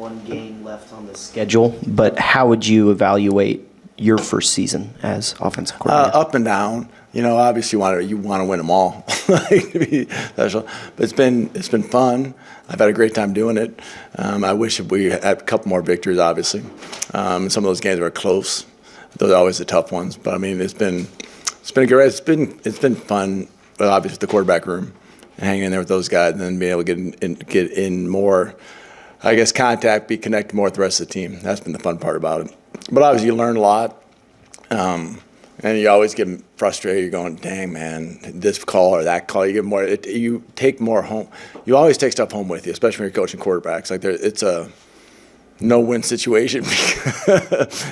one game left on the schedule, but how would you evaluate your first season as offensive coordinator? Up and down. Obviously you want to win them all. Like, to be special. But it's been fun. I've had a great time doing it. I wish we had a couple more victories, obviously. Some of those games were close. Those are always the tough ones. But I mean, it's been great. It's been fun. But obviously, the quarterback room and hanging in there with those guys, and then being able to get in more, I guess, contact, be connected more with the rest of the team. That's been the fun part about it. But obviously, you learn a lot. And you always get frustrated. You're going, dang, man, this call or that call. You get more. You take more home. You always take stuff home with you, especially when you're coaching quarterbacks. Like it's a no-win situation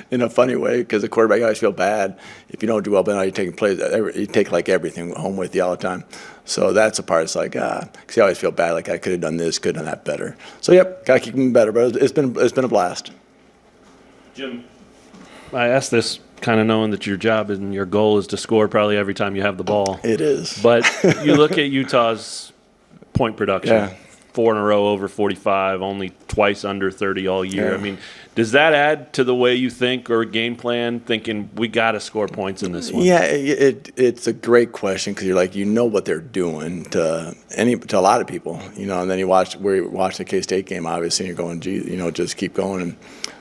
in a funny way, because the quarterback always feel bad if you don't do well. But now you're taking plays. You take like everything home with you all the time. So that's the part. It's like because you always feel bad. Like I could have done this, could have done that better. So yep, gotta keep them better. But it's been a blast. Jim, I asked this kind of knowing that your job and your goal is to score probably every time you have the ball. It is. But you look at Utah's point production. Yeah. 4 in a row over 45, only twice under 30 all year. Yeah. I mean, does that add to the way you think or game plan, thinking we got to score points in this one? Yeah, it's a great question, because you're like, what they're doing to a lot of people, and then you watch the K-State game, obviously, and you're going, gee, just keep going. And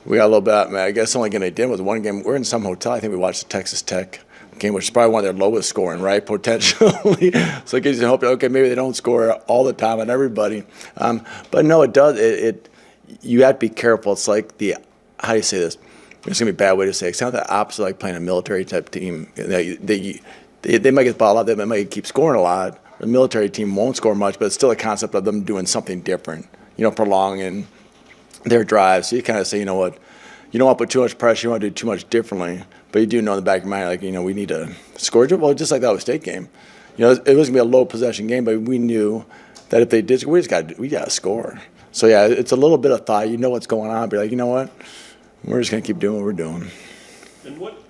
we got a little bit, I guess the only game they did was one game. We're in some hotel. I think we watched the Texas Tech game, which is probably one of their lowest scoring, right, potentially. So it gives you hope, okay, maybe they don't score all the time on everybody. But no, it does. You have to be careful. It's like how do you say this? It's going to be a bad way to say it. It's kind of the opposite, like playing a military type team. They might get the ball out, they might keep scoring a lot. The military team won't score much, but it's still a concept of them doing something different, prolonging their drive. So you kind of say, you know what, you don't want to put too much pressure, you want to do too much differently, but you do know in the back of your mind, like, we need to score. Well, just like that Iowa State game. It was going to be a low possession game, but we knew that if they did, we got to score. So yeah, it's a little bit of thought. You know what's going on, be like, you know what, we're just going to keep doing what we're doing. And what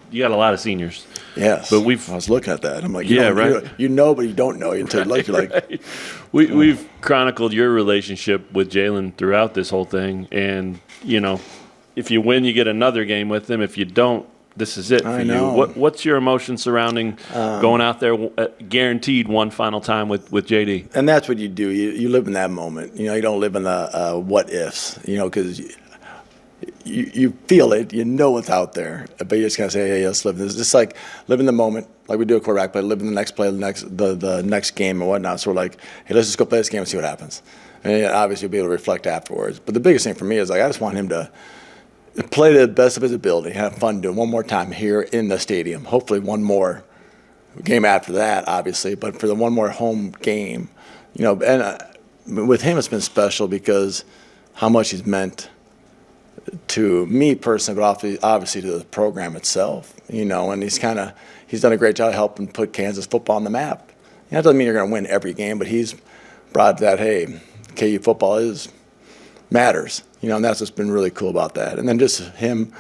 you got a lot of seniors. Yes, but I was looking at that. I'm like, right. You know, but you don't know until you're like. Right. We've chronicled your relationship with Jalen throughout this whole thing, and if you win, you get another game with him. If you don't, this is it for you. What's your emotion surrounding going out there, guaranteed one final time with JD? And that's what you do. You live in that moment. You don't live in the what ifs. Because you feel it. You know what's out there, but you just gotta say, hey, let's live this. Just like live in the moment, like we do a quarterback play. Live in the next play, the next game and whatnot. So we're like, hey, let's just go play this game and see what happens. And obviously you'll be able to reflect afterwards. But the biggest thing for me is, like, I just want him to play to the best of his ability, have fun doing one more time here in the stadium. Hopefully one more game after that, obviously, but for the one more home game, and with him it's been special because how much he's meant to me personally, but obviously to the program itself, and he's done a great job helping put Kansas football on the map. That doesn't mean you're going to win every game, but he's brought that, hey, KU football matters. And that's what's been really cool about that. And then just him,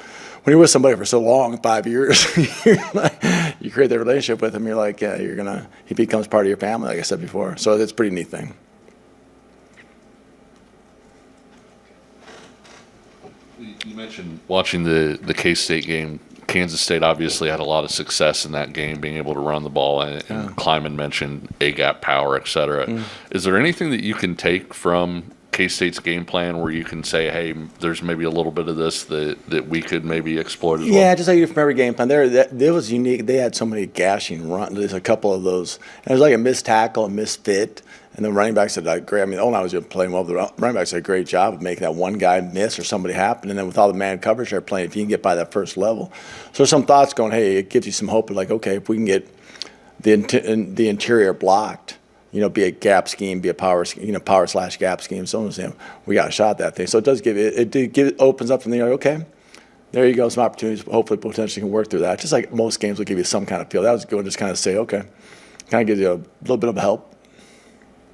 when you're with somebody for so long, 5 years, you create that relationship with him. You're like, yeah, he becomes part of your family, like I said before. So it's a pretty neat thing. You mentioned watching the K-State game. Kansas State obviously had a lot of success in that game, being able to run the ball, and Kleiman mentioned A-gap power, et cetera. Is there anything that you can take from K-State's game plan where you can say, hey, there's maybe a little bit of this that we could maybe exploit as well? Yeah, just like you do from every game plan. There was unique. They had so many gashing runs. There's a couple of those. And it was like a missed tackle, a misfit. And the running backs did great. I mean, O-line was playing well, but the running backs did a great job of making that one guy miss or somebody happen. And then with all the man coverage they're playing, if you can get by that first level. So there's some thoughts going, hey, it gives you some hope. Like, okay, if we can get the interior blocked, be a gap scheme, be a power / gap scheme. So I'm saying we got a shot at that thing. So it does it opens up from there. Okay, there you go, some opportunities. Hopefully, potentially can work through that. Just like most games will give you some kind of feel. That was good. Just kind of say, okay, kind of gives you a little bit of help.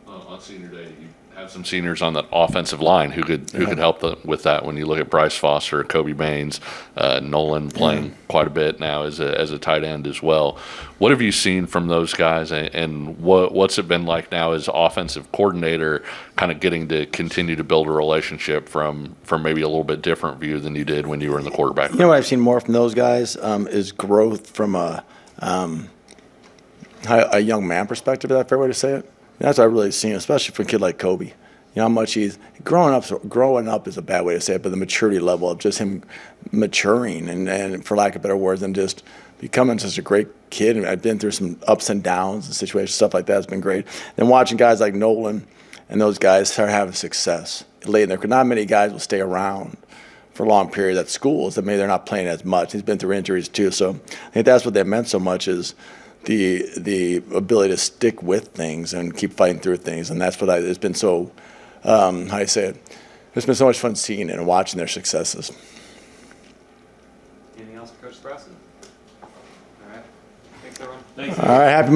On senior day, you Have some seniors on that offensive line who could help with that. When you look at Bryce Foster, Kobe Baines, Nolan playing quite a bit now as a tight end as well. What have you seen from those guys, and what's it been like now as offensive coordinator, kind of getting to continue to build a relationship from maybe a little bit different view than you did when you were in the quarterback room? You know what I've seen more from those guys is growth from a young man perspective. Is that a fair way to say it? That's what I've really seen, especially for a kid like Kobe. You know how much he's growing up. Growing up is a bad way to say it, but the maturity level of just him maturing and for lack of better words, and just becoming such a great kid. And I've been through some ups and downs and situations, stuff like that has been great. And watching guys like Nolan and those guys start having success late in their career. Not many guys will stay around for a long period at schools that maybe they're not playing as much. He's been through injuries too, so I think that's what that meant so much is the ability to stick with things and keep fighting through things, and that's what it's been so. How do I say it? It's been so much fun seeing it and watching their successes. Anything else for Coach Zebrowski? All right. Thanks, everyone. Thanks. All right, happy.